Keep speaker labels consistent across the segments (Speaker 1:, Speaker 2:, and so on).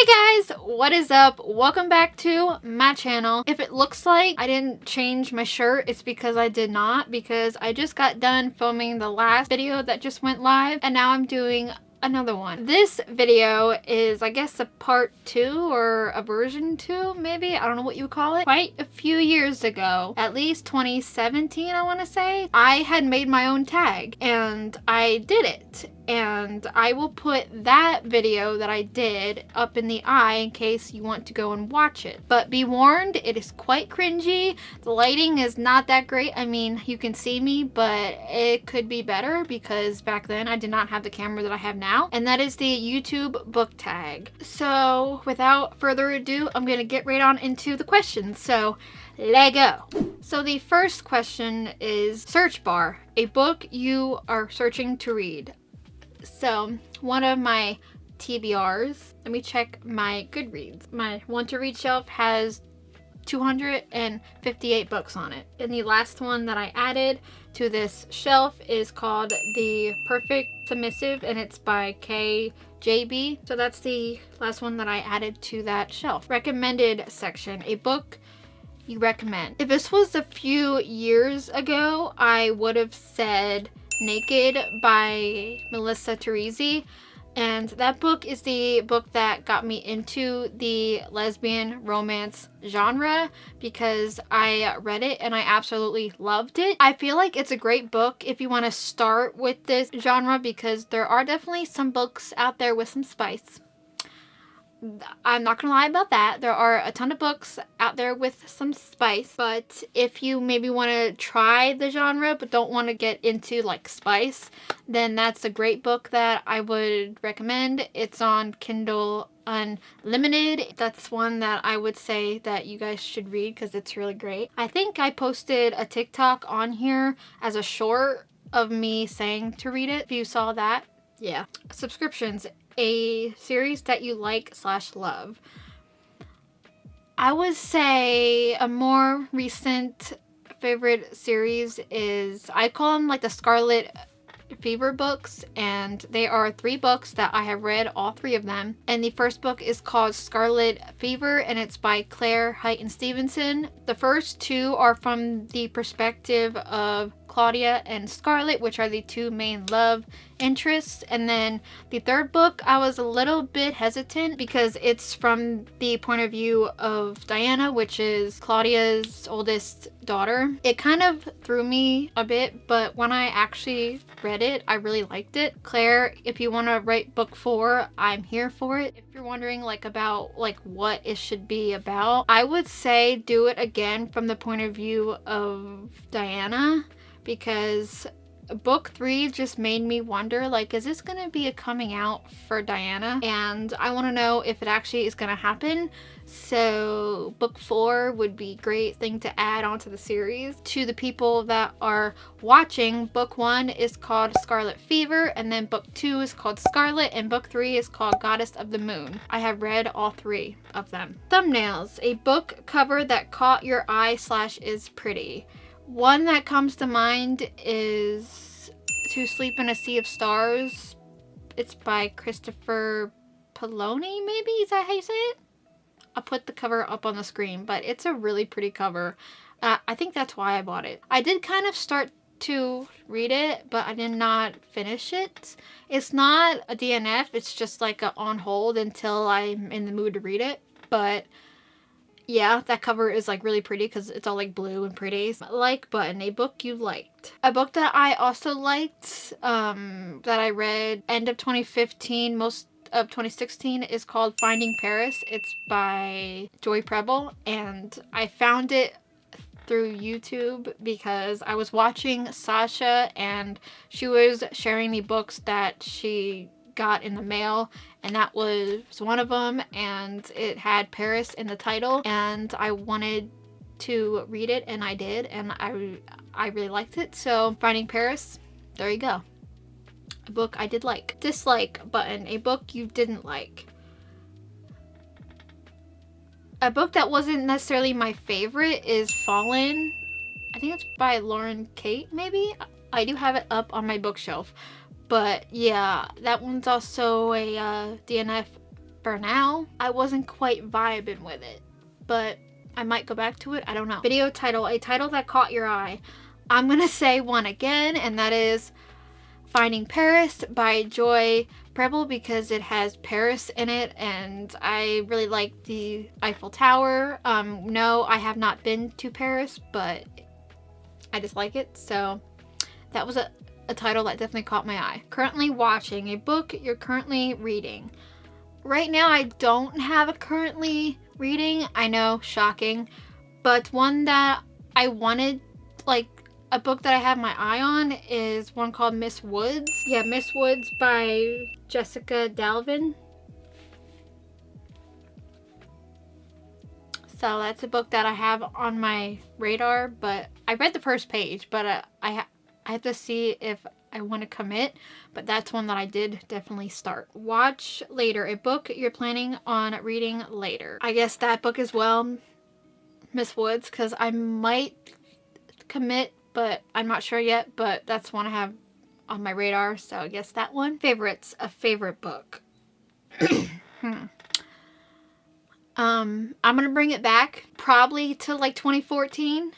Speaker 1: Hey guys, what is up? Welcome back to my channel. If it looks like I didn't change my shirt, it's because I did not, because I just got done filming the last video that just went live and now I'm doing another one. This video is, I guess, a part 2 or a version 2, maybe? I don't know what you would call it. Quite a few years ago, at least 2017 I want to say, I had made my own tag and I did it. And I will put that video that I did up in the eye in case you want to go and watch it. But be warned, it is quite cringy. The lighting is not that great. I mean, you can see me, but it could be better because back then I did not have the camera that I have now. And that is the YouTube book tag. So without further ado, I'm going to get right on into the questions. So let's go. So the first question is search bar, a book you are searching to read. So one of my TBRs, let me check my Goodreads. My want to read shelf has 258 books on it. And the last one that I added to this shelf is called The Perfect Submissive and it's by KJB. So that's the last one that I added to that shelf. Recommended section, a book you recommend. If this was a few years ago, I would have said Naked by Melissa Teresi, and that book is the book that got me into the lesbian romance genre because I read it and I absolutely loved it. I feel like it's a great book if you want to start with this genre because there are definitely some books out there with some spice. I'm not gonna lie about that. There are a ton of books out there with some spice, but if you maybe want to try the genre but don't want to get into like spice, then that's a great book that I would recommend. It's on Kindle Unlimited. That's one that I would say that you guys should read because it's really great. I think I posted a TikTok on here as a short of me saying to read it. If you saw that, yeah. Subscriptions, a series that you like / love. I would say a more recent favorite series is, I call them like the Scarlet Fever books, and they are 3 books that I have read, all 3 of them. And the first book is called Scarlet Fever and it's by Claire Heighton Stevenson. The first 2 are from the perspective of Claudia and Scarlet, which are the 2 main love interests. And then the 3rd book, I was a little bit hesitant because it's from the point of view of Diana, which is Claudia's oldest daughter. It kind of threw me a bit, but when I actually read it, I really liked it. Claire, if you want to write book 4, I'm here for it. If you're wondering about what it should be about, I would say do it again from the point of view of Diana, because book 3 just made me wonder, is this gonna be a coming out for Diana? And I want to know if it actually is gonna happen. So book 4 would be a great thing to add onto the series. To the people that are watching, book 1 is called Scarlet Fever, and then book 2 is called Scarlet, and book 3 is called Goddess of the Moon. I have read all 3 of them. Thumbnails, a book cover that caught your eye / is pretty. One that comes to mind is To Sleep in a Sea of Stars. It's by Christopher Poloni, maybe? Is that how you say it? I'll put the cover up on the screen, but it's a really pretty cover. I think that's why I bought it. I did kind of start to read it, but I did not finish it. It's not a DNF, it's just like a on hold until I'm in the mood to read it. But yeah, that cover is really pretty because it's all blue and pretty. Like button, a book you liked. A book that I also liked, that I read end of 2015, most of 2016, is called Finding Paris. It's by Joy Preble, and I found it through YouTube because I was watching Sasha and she was sharing the books that she got in the mail, and that was one of them, and it had Paris in the title, and I wanted to read it, and I did, and I really liked it. So Finding Paris, there you go. A book I did like. Dislike button, a book you didn't like. A book that wasn't necessarily my favorite is Fallen. I think it's by Lauren Kate, maybe? I do have it up on my bookshelf. But yeah, that one's also a DNF for now, I wasn't quite vibing with it, but I might go back to it. I don't know. Video title, a title that caught your eye. I'm gonna say one again, and that is Finding Paris by Joy Preble, because it has Paris in it, and I really like the Eiffel Tower. No, I have not been to Paris, but I just like it, so that was a title that definitely caught my eye. Currently watching, a book you're currently reading. Right now, I don't have a currently reading. I know, shocking, but one that I wanted, like, a book that I have my eye on is one called Miss Woods. Yeah, Miss Woods by Jessica Dalvin. So that's a book that I have on my radar, but I read the first page, but I have to see if I want to commit, but that's one that I did definitely start. Watch later, a book you're planning on reading later. I guess that book as well, Miss Woods, because I might commit, but I'm not sure yet, but that's one I have on my radar, so I guess that one. Favorites, a favorite book. I'm gonna bring it back probably to like 2014,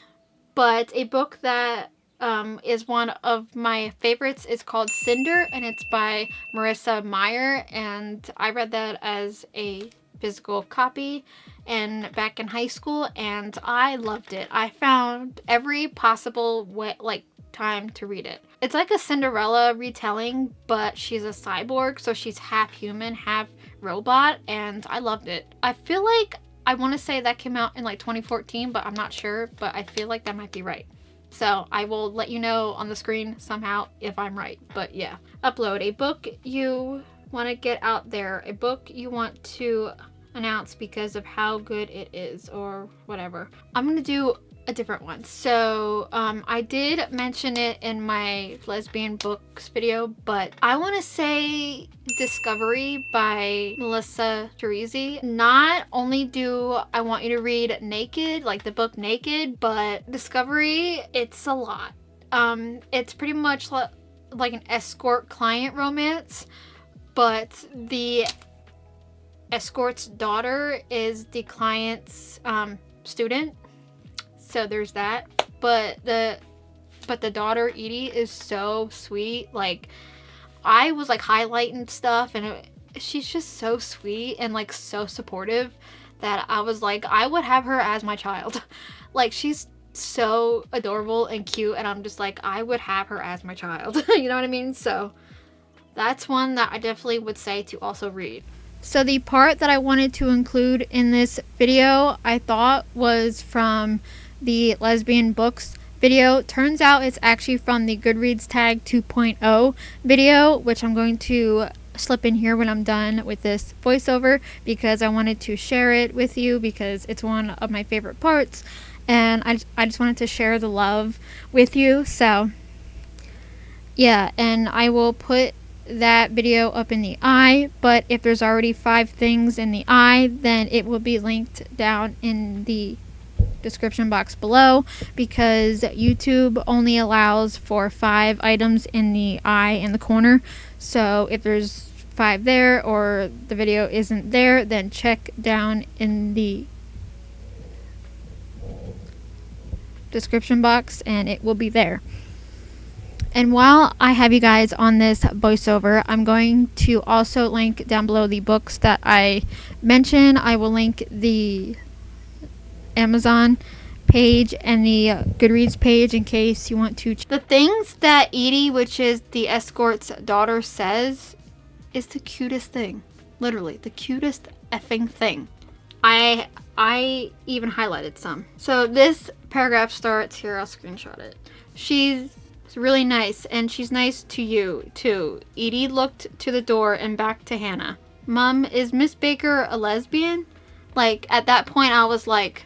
Speaker 1: but a book that is one of my favorites is called Cinder, and it's by Marissa Meyer, and I read that as a physical copy and back in high school, and I loved it. I found every possible way, like, time to read it. It's like a Cinderella retelling, but she's a cyborg, so she's half human, half robot, and I loved it. I feel like I want to say that came out in like 2014, but I'm not sure, but I feel like that might be right. So I will let you know on the screen somehow if I'm right, but yeah. Upload, a book you want to get out there, a book you want to announce because of how good it is or whatever. I'm gonna do a different one. So I did mention it in my lesbian books video, but I want to say Discovery by Melissa Teresi. Not only do I want you to read Naked, like the book Naked, but Discovery, it's a lot. It's pretty much like an escort client romance, but the escort's daughter is the client's student. So there's that, but the daughter Edie is so sweet. Like, I was like highlighting stuff, and she's just so sweet and like so supportive that I was like, I would have her as my child. Like, she's so adorable and cute, and I'm just like, I would have her as my child. You know what I mean? So that's one that I definitely would say to also read. So the part that I wanted to include in this video, I thought was from the lesbian books video. Turns out it's actually from the Goodreads tag 2.0 video, which I'm going to slip in here when I'm done with this voiceover, because I wanted to share it with you because it's one of my favorite parts, and I just wanted to share the love with you. So yeah, and I will put that video up in the eye, but if there's already 5 things in the eye, then it will be linked down in the description box below, because YouTube only allows for 5 items in the eye in the corner. So if there's 5 there or the video isn't there, then check down in the description box and it will be there. And while I have you guys on this voiceover, I'm going to also link down below the books that I mentioned. I will link the Amazon page and the Goodreads page in case you want to. The things that Edie, which is the escort's daughter, says is the cutest thing. Literally, the cutest effing thing. I even highlighted some. So this paragraph starts here. I'll screenshot it. She's really nice, and she's nice to you too. Edie looked to the door and back to Hannah. Mom, is Miss Baker a lesbian? Like, at that point I was like,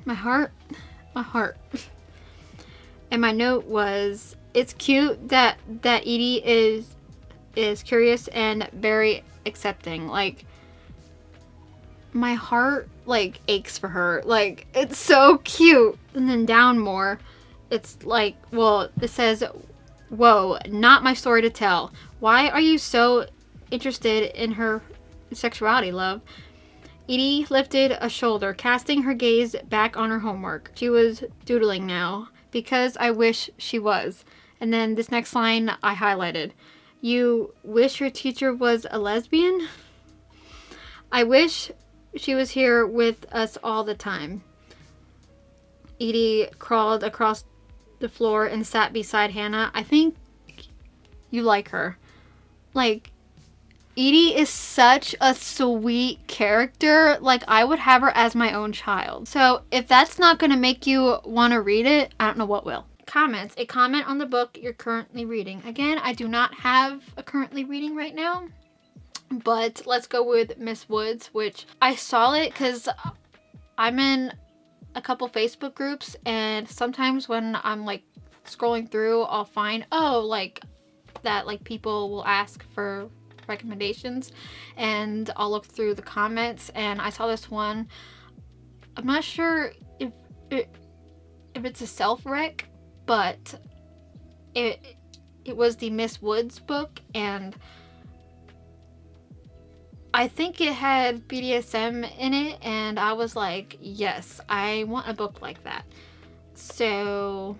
Speaker 1: my heart. And my note was, it's cute that Edie is curious and very accepting. Like, my heart like aches for her. Like, it's so cute. And then down more, it's like, well, it says, whoa, not my story to tell. Why are you so interested in her sexuality, love. Edie lifted a shoulder, casting her gaze back on her homework. She was doodling now. Because I wish she was. And then this next line I highlighted. You wish your teacher was a lesbian? I wish she was here with us all the time. Edie crawled across the floor and sat beside Hannah. I think you like her. Like, Edie is such a sweet character. Like, I would have her as my own child. So if that's not going to make you want to read it, I don't know what will. Comments. A comment on the book you're currently reading. Again, I do not have a currently reading right now. But let's go with Miss Woods, which I saw it because I'm in a couple Facebook groups. And sometimes when I'm like scrolling through, I'll find, like that like people will ask for recommendations, and I'll look through the comments, and I saw this one. I'm not sure if it's a self-rec, but it was the Miss Woods book, and I think it had BDSM in it, and I was like, yes, I want a book like that. So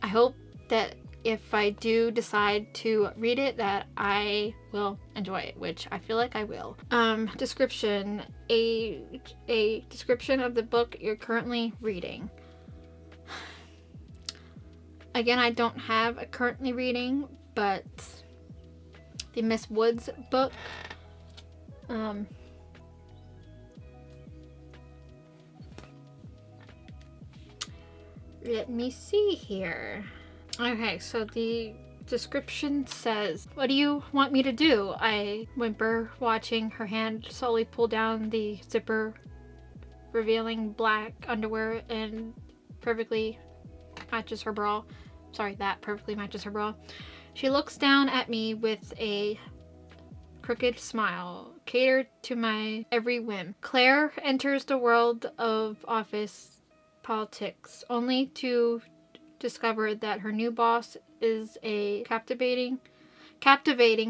Speaker 1: I hope that if I do decide to read it, that I will enjoy it, which I feel like I will. Description. A description of the book you're currently reading. Again, I don't have a currently reading, but the Miss Woods book. Let me see here. Okay, so the description says, what do you want me to do? I whimper, watching her hand slowly pull down the zipper, revealing black underwear and perfectly matches her bra. Sorry, that perfectly matches her bra. She looks down at me with a crooked smile, catered to my every whim. Claire enters the world of office politics, only to discover that her new boss is a captivating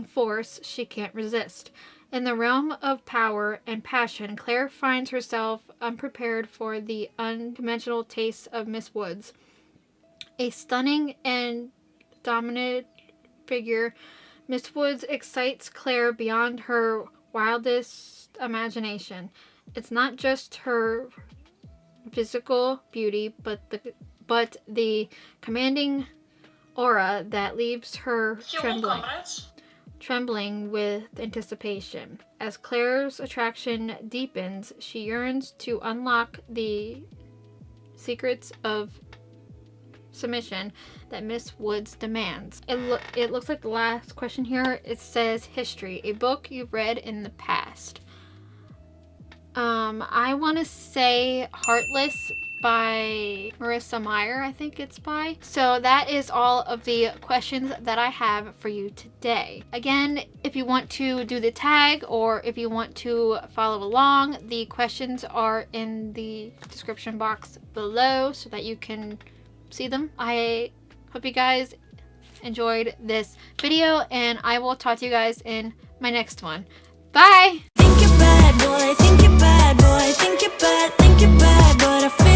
Speaker 1: force she can't resist. In the realm of power and passion, Claire finds herself unprepared for the unconventional tastes of Miss Woods. A stunning and dominant figure, Miss Woods excites Claire beyond her wildest imagination. It's not just her physical beauty, but the commanding aura that leaves her trembling with anticipation. As Claire's attraction deepens, she yearns to unlock the secrets of submission that Miss Woods demands. It looks like the last question here. It says history, a book you've read in the past. I want to say Heartless by Marissa Meyer, I think it's by. So that is all of the questions that I have for you today. Again, if you want to do the tag or if you want to follow along, the questions are in the description box below so that you can see them. I hope you guys enjoyed this video, and I will talk to you guys in my next one. Bye!
Speaker 2: Think you're bad, boy, think you're bad, boy, think you're bad, but I feel